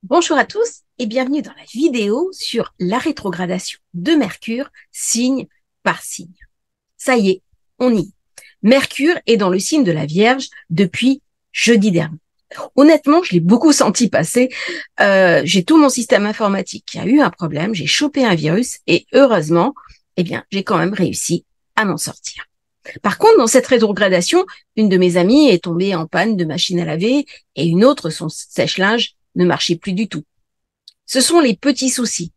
Bonjour à tous et bienvenue dans la vidéo sur la rétrogradation de Mercure, signe par signe. Ça y est, on y est. Mercure est dans le signe de la Vierge depuis jeudi dernier. Honnêtement, je l'ai beaucoup senti passer. J'ai tout mon système informatique qui a eu un problème, j'ai chopé un virus et heureusement, j'ai quand même réussi à m'en sortir. Par contre, dans cette rétrogradation, une de mes amies est tombée en panne de machine à laver et une autre, son sèche-linge, ne marchait plus du tout. Ce sont les petits soucis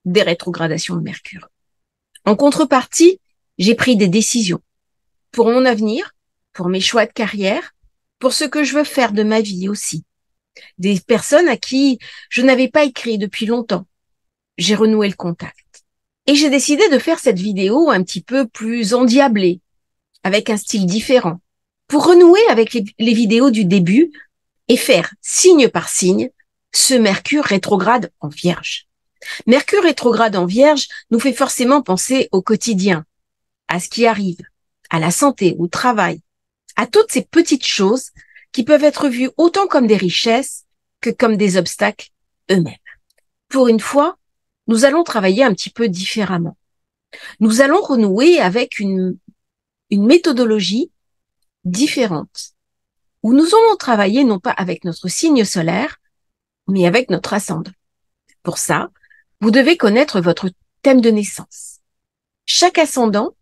des rétrogradations de Mercure. En contrepartie, j'ai pris des décisions pour mon avenir, pour mes choix de carrière, pour ce que je veux faire de ma vie aussi. Des personnes à qui je n'avais pas écrit depuis longtemps. J'ai renoué le contact. Et j'ai décidé de faire cette vidéo un petit peu plus endiablée, avec un style différent, pour renouer avec les vidéos du début et faire signe par signe ce Mercure rétrograde en Vierge. Mercure rétrograde en Vierge nous fait forcément penser au quotidien, à ce qui arrive, à la santé, au travail, à toutes ces petites choses qui peuvent être vues autant comme des richesses que comme des obstacles eux-mêmes. Pour une fois, nous allons travailler un petit peu différemment. Nous allons renouer avec une méthodologie différente, où nous allons travailler non pas avec notre signe solaire, mais avec notre ascendant. Pour ça, vous devez connaître votre thème de naissance. Chaque ascendant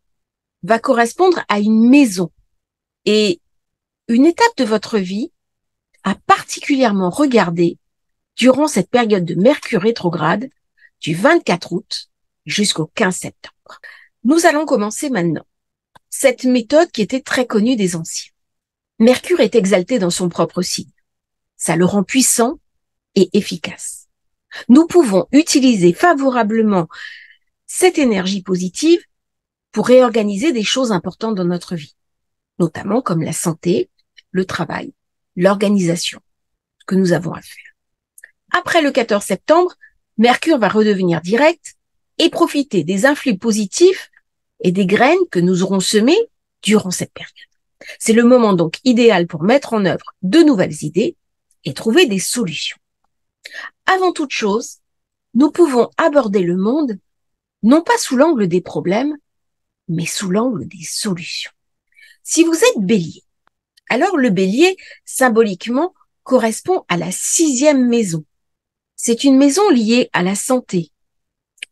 va correspondre à une maison et une étape de votre vie à particulièrement regarder durant cette période de Mercure rétrograde du 24 août jusqu'au 15 septembre. Nous allons commencer maintenant cette méthode qui était très connue des anciens. Mercure est exalté dans son propre signe. Ça le rend puissant et efficace. Nous pouvons utiliser favorablement cette énergie positive pour réorganiser des choses importantes dans notre vie, notamment comme la santé, le travail, l'organisation que nous avons à faire. Après le 14 septembre, Mercure va redevenir direct et profiter des influx positifs et des graines que nous aurons semées durant cette période. C'est le moment donc idéal pour mettre en œuvre de nouvelles idées et trouver des solutions. Avant toute chose, nous pouvons aborder le monde non pas sous l'angle des problèmes, mais sous l'angle des solutions. Si vous êtes bélier, alors le bélier, symboliquement, correspond à la 6e maison. C'est une maison liée à la santé,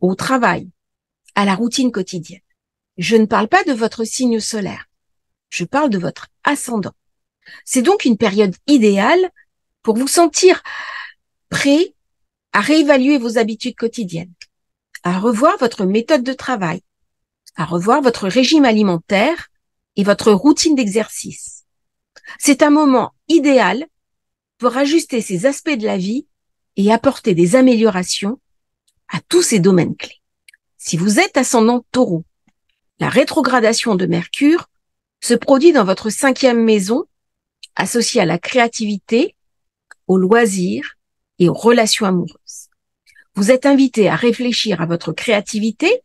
au travail, à la routine quotidienne. Je ne parle pas de votre signe solaire, je parle de votre ascendant. C'est donc une période idéale pour vous sentir prêt à réévaluer vos habitudes quotidiennes, à revoir votre méthode de travail, à revoir votre régime alimentaire et votre routine d'exercice. C'est un moment idéal pour ajuster ces aspects de la vie et apporter des améliorations à tous ces domaines clés. Si vous êtes ascendant Taureau, la rétrogradation de Mercure se produit dans votre 5e maison, associée à la créativité, aux loisirs et aux relations amoureuses. Vous êtes invité à réfléchir à votre créativité,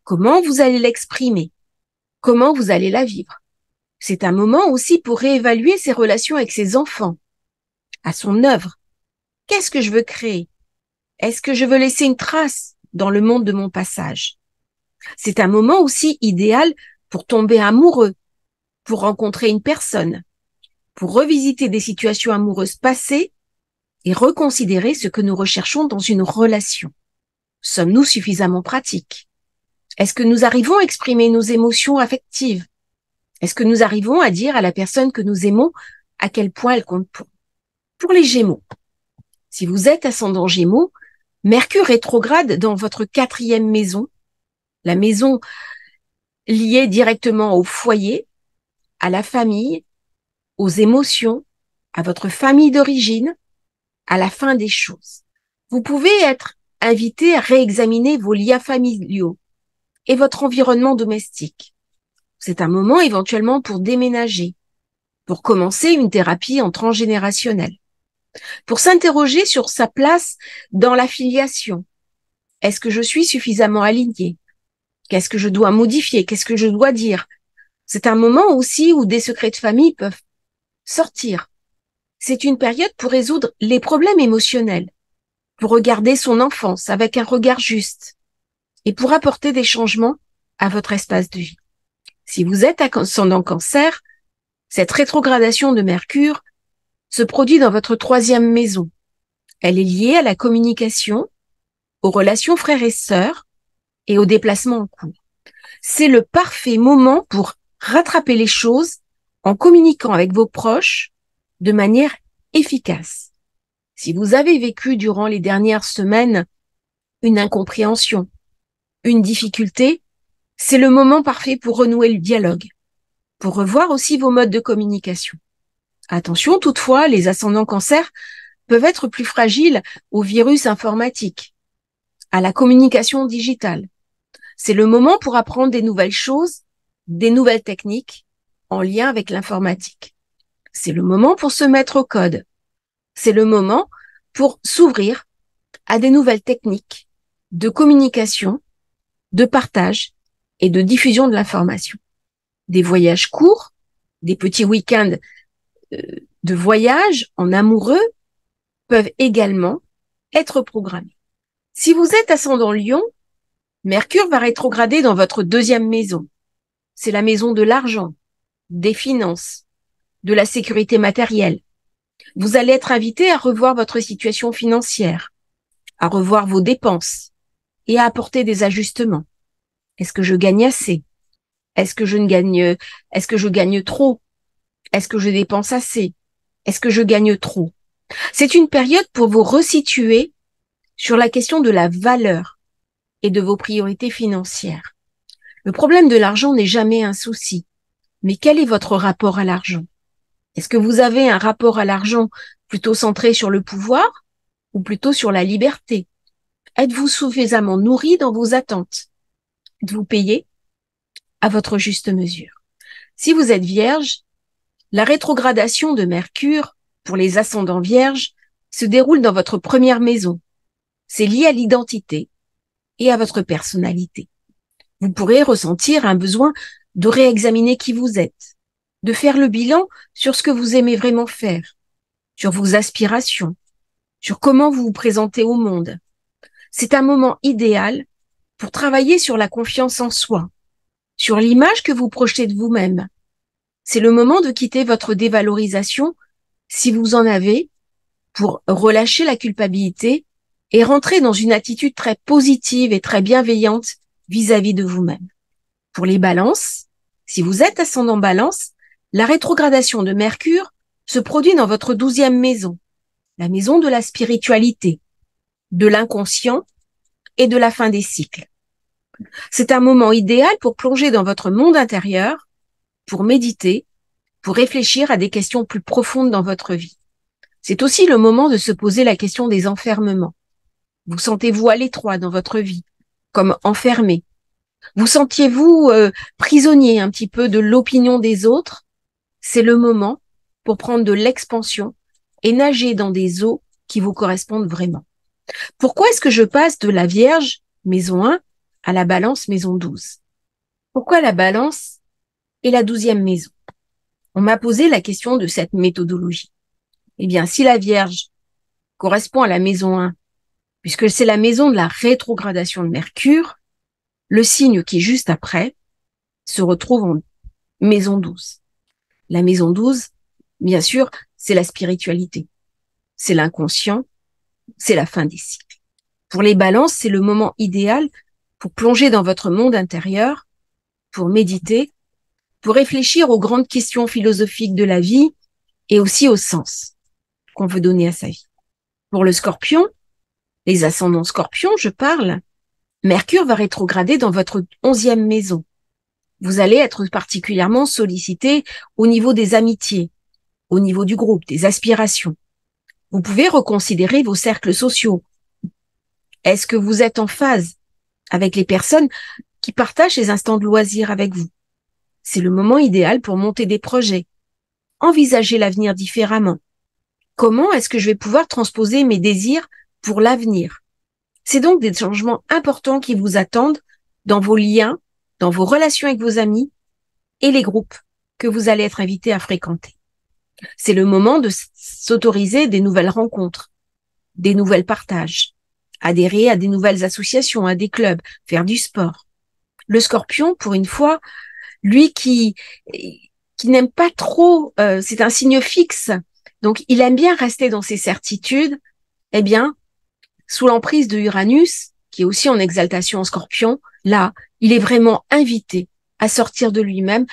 comment vous allez l'exprimer, comment vous allez la vivre. C'est un moment aussi pour réévaluer ses relations avec ses enfants, à son œuvre. Qu'est-ce que je veux créer? Est-ce que je veux laisser une trace dans le monde de mon passage? C'est un moment aussi idéal pour tomber amoureux, pour rencontrer une personne, pour revisiter des situations amoureuses passées et reconsidérer ce que nous recherchons dans une relation. Sommes-nous suffisamment pratiques? Est-ce que nous arrivons à exprimer nos émotions affectives? Est-ce que nous arrivons à dire à la personne que nous aimons à quel point elle compte pour nous? Pour les Gémeaux, si vous êtes ascendant Gémeaux, Mercure rétrograde dans votre 4e maison, la maison liée directement au foyer, à la famille, aux émotions, à votre famille d'origine, à la fin des choses. Vous pouvez être invité à réexaminer vos liens familiaux et votre environnement domestique. C'est un moment éventuellement pour déménager, pour commencer une thérapie en transgénérationnel, pour s'interroger sur sa place dans la filiation. Est-ce que je suis suffisamment aligné? Qu'est-ce que je dois modifier? Qu'est-ce que je dois dire? C'est un moment aussi où des secrets de famille peuvent Sortir, c'est une période pour résoudre les problèmes émotionnels, pour regarder son enfance avec un regard juste et pour apporter des changements à votre espace de vie. Si vous êtes ascendant Cancer, cette rétrogradation de Mercure se produit dans votre 3e maison. Elle est liée à la communication, aux relations frères et sœurs et aux déplacements en cours. C'est le parfait moment pour rattraper les choses en communiquant avec vos proches de manière efficace. Si vous avez vécu durant les dernières semaines une incompréhension, une difficulté, c'est le moment parfait pour renouer le dialogue, pour revoir aussi vos modes de communication. Attention, toutefois, les ascendants Cancer peuvent être plus fragiles au virus informatique, à la communication digitale. C'est le moment pour apprendre des nouvelles choses, des nouvelles techniques en lien avec l'informatique. C'est le moment pour se mettre au code. C'est le moment pour s'ouvrir à des nouvelles techniques de communication, de partage et de diffusion de l'information. Des voyages courts, des petits week-ends de voyage en amoureux peuvent également être programmés. Si vous êtes ascendant Lion, Mercure va rétrograder dans votre 2e maison. C'est la maison de l'argent, des finances, de la sécurité matérielle. Vous allez être invité à revoir votre situation financière, à revoir vos dépenses et à apporter des ajustements. Est-ce que je gagne assez? Est-ce que je gagne trop? Est-ce que je dépense assez? Est-ce que je gagne trop? C'est une période pour vous resituer sur la question de la valeur et de vos priorités financières. Le problème de l'argent n'est jamais un souci. Mais quel est votre rapport à l'argent? Est-ce que vous avez un rapport à l'argent plutôt centré sur le pouvoir ou plutôt sur la liberté? Êtes-vous suffisamment nourri dans vos attentes? Êtes-vous payé à votre juste mesure? Si vous êtes vierge, la rétrogradation de Mercure pour les ascendants vierges se déroule dans votre 1re maison. C'est lié à l'identité et à votre personnalité. Vous pourrez ressentir un besoin de réexaminer qui vous êtes, de faire le bilan sur ce que vous aimez vraiment faire, sur vos aspirations, sur comment vous vous présentez au monde. C'est un moment idéal pour travailler sur la confiance en soi, sur l'image que vous projetez de vous-même. C'est le moment de quitter votre dévalorisation, si vous en avez, pour relâcher la culpabilité et rentrer dans une attitude très positive et très bienveillante vis-à-vis de vous-même. Pour les balances, si vous êtes ascendant Balance, la rétrogradation de Mercure se produit dans votre 12e maison, la maison de la spiritualité, de l'inconscient et de la fin des cycles. C'est un moment idéal pour plonger dans votre monde intérieur, pour méditer, pour réfléchir à des questions plus profondes dans votre vie. C'est aussi le moment de se poser la question des enfermements. Vous sentez-vous à l'étroit dans votre vie, comme enfermé? Vous sentiez-vous prisonnier un petit peu de l'opinion des autres? C'est le moment pour prendre de l'expansion et nager dans des eaux qui vous correspondent vraiment. Pourquoi est-ce que je passe de la Vierge, maison 1, à la Balance, maison 12? Pourquoi la Balance est la 12e maison? On m'a posé la question de cette méthodologie. Eh bien, si la Vierge correspond à la maison 1, puisque c'est la maison de la rétrogradation de Mercure, le signe qui est juste après se retrouve en maison 12. La maison 12, bien sûr, c'est la spiritualité, c'est l'inconscient, c'est la fin des cycles. Pour les balances, c'est le moment idéal pour plonger dans votre monde intérieur, pour méditer, pour réfléchir aux grandes questions philosophiques de la vie et aussi au sens qu'on veut donner à sa vie. Pour le Scorpion, les ascendants Scorpion, je parle, Mercure va rétrograder dans votre 11e maison. Vous allez être particulièrement sollicité au niveau des amitiés, au niveau du groupe, des aspirations. Vous pouvez reconsidérer vos cercles sociaux. Est-ce que vous êtes en phase avec les personnes qui partagent ces instants de loisirs avec vous? C'est le moment idéal pour monter des projets, envisager l'avenir différemment. Comment est-ce que je vais pouvoir transposer mes désirs pour l'avenir? C'est donc des changements importants qui vous attendent dans vos liens, dans vos relations avec vos amis et les groupes que vous allez être invités à fréquenter. C'est le moment de s'autoriser des nouvelles rencontres, des nouvelles partages, adhérer à des nouvelles associations, à des clubs, faire du sport. Le Scorpion, pour une fois, lui qui n'aime pas trop, c'est un signe fixe, donc il aime bien rester dans ses certitudes, eh bien, sous l'emprise de Uranus, qui est aussi en exaltation en Scorpion, là, il est vraiment invité à sortir de lui-même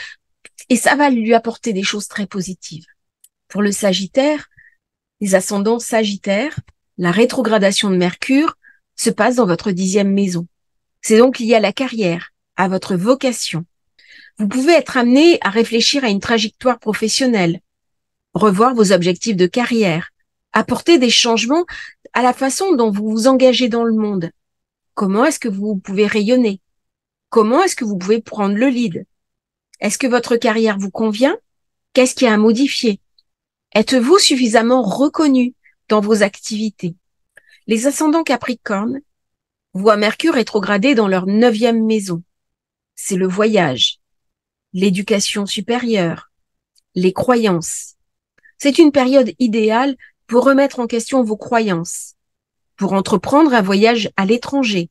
et ça va lui apporter des choses très positives. Pour le Sagittaire, les ascendants Sagittaires, la rétrogradation de Mercure se passe dans votre 10e maison. C'est donc lié à la carrière, à votre vocation. Vous pouvez être amené à réfléchir à une trajectoire professionnelle, revoir vos objectifs de carrière, apporter des changements à la façon dont vous vous engagez dans le monde. Comment est-ce que vous pouvez rayonner? Comment est-ce que vous pouvez prendre le lead? Est-ce que votre carrière vous convient? Qu'est-ce qu'il y a à modifier? Êtes-vous suffisamment reconnu dans vos activités? Les ascendants Capricorne voient Mercure rétrogradé dans leur 9e maison. C'est le voyage, l'éducation supérieure, les croyances. C'est une période idéale pour remettre en question vos croyances, pour entreprendre un voyage à l'étranger,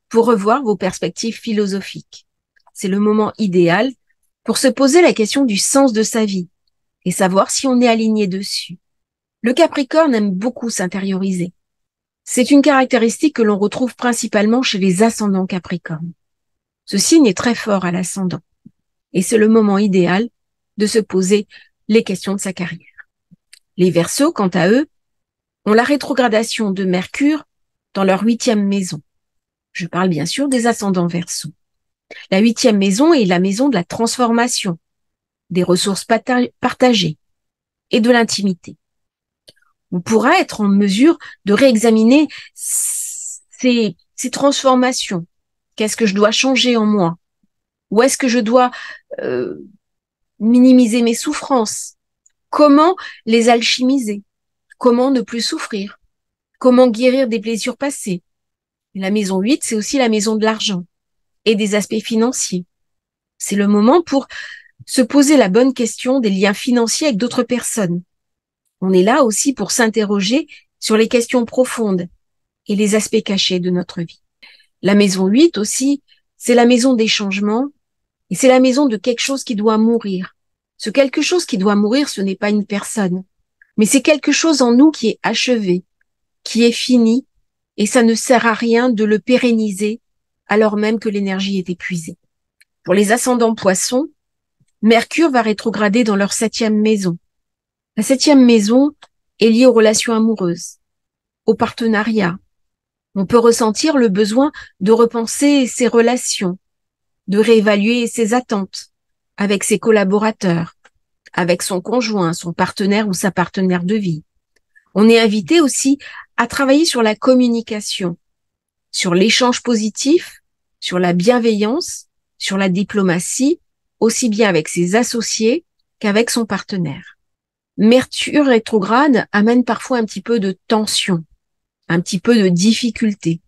pour revoir vos perspectives philosophiques. C'est le moment idéal pour se poser la question du sens de sa vie et savoir si on est aligné dessus. Le Capricorne aime beaucoup s'intérioriser. C'est une caractéristique que l'on retrouve principalement chez les ascendants Capricorne. Ce signe est très fort à l'ascendant et c'est le moment idéal de se poser les questions de sa carrière. Les Verseaux, quant à eux, ont la rétrogradation de Mercure dans leur 8e maison. Je parle bien sûr des ascendants Verseaux. La 8e maison est la maison de la transformation, des ressources partagées et de l'intimité. On pourra être en mesure de réexaminer ces transformations. Qu'est-ce que je dois changer en moi? Où est-ce que je dois minimiser mes souffrances? Comment les alchimiser? Comment ne plus souffrir? Comment guérir des blessures passées? La maison 8, c'est aussi la maison de l'argent et des aspects financiers. C'est le moment pour se poser la bonne question des liens financiers avec d'autres personnes. On est là aussi pour s'interroger sur les questions profondes et les aspects cachés de notre vie. La maison 8 aussi, c'est la maison des changements et c'est la maison de quelque chose qui doit mourir. Ce quelque chose qui doit mourir, ce n'est pas une personne, mais c'est quelque chose en nous qui est achevé, qui est fini, et ça ne sert à rien de le pérenniser alors même que l'énergie est épuisée. Pour les ascendants Poissons, Mercure va rétrograder dans leur 7e maison. La 7e maison est liée aux relations amoureuses, au partenariat. On peut ressentir le besoin de repenser ses relations, de réévaluer ses attentes avec ses collaborateurs, avec son conjoint, son partenaire ou sa partenaire de vie. On est invité aussi à travailler sur la communication, sur l'échange positif, sur la bienveillance, sur la diplomatie, aussi bien avec ses associés qu'avec son partenaire. Mercure rétrograde amène parfois un petit peu de tension, un petit peu de difficulté.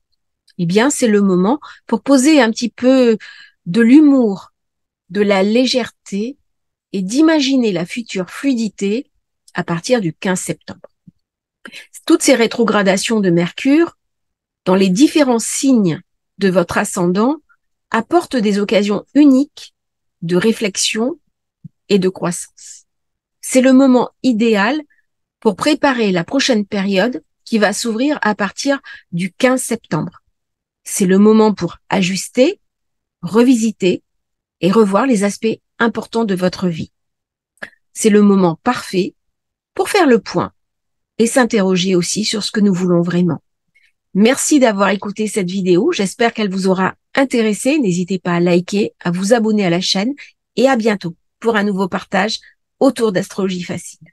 Eh bien, c'est le moment pour poser un petit peu de l'humour, de la légèreté et d'imaginer la future fluidité à partir du 15 septembre. Toutes ces rétrogradations de Mercure, dans les différents signes de votre ascendant, apportent des occasions uniques de réflexion et de croissance. C'est le moment idéal pour préparer la prochaine période qui va s'ouvrir à partir du 15 septembre. C'est le moment pour ajuster, revisiter et revoir les aspects importants de votre vie. C'est le moment parfait pour faire le point et s'interroger aussi sur ce que nous voulons vraiment. Merci d'avoir écouté cette vidéo. J'espère qu'elle vous aura intéressé. N'hésitez pas à liker, à vous abonner à la chaîne et à bientôt pour un nouveau partage autour d'Astrologie Facile.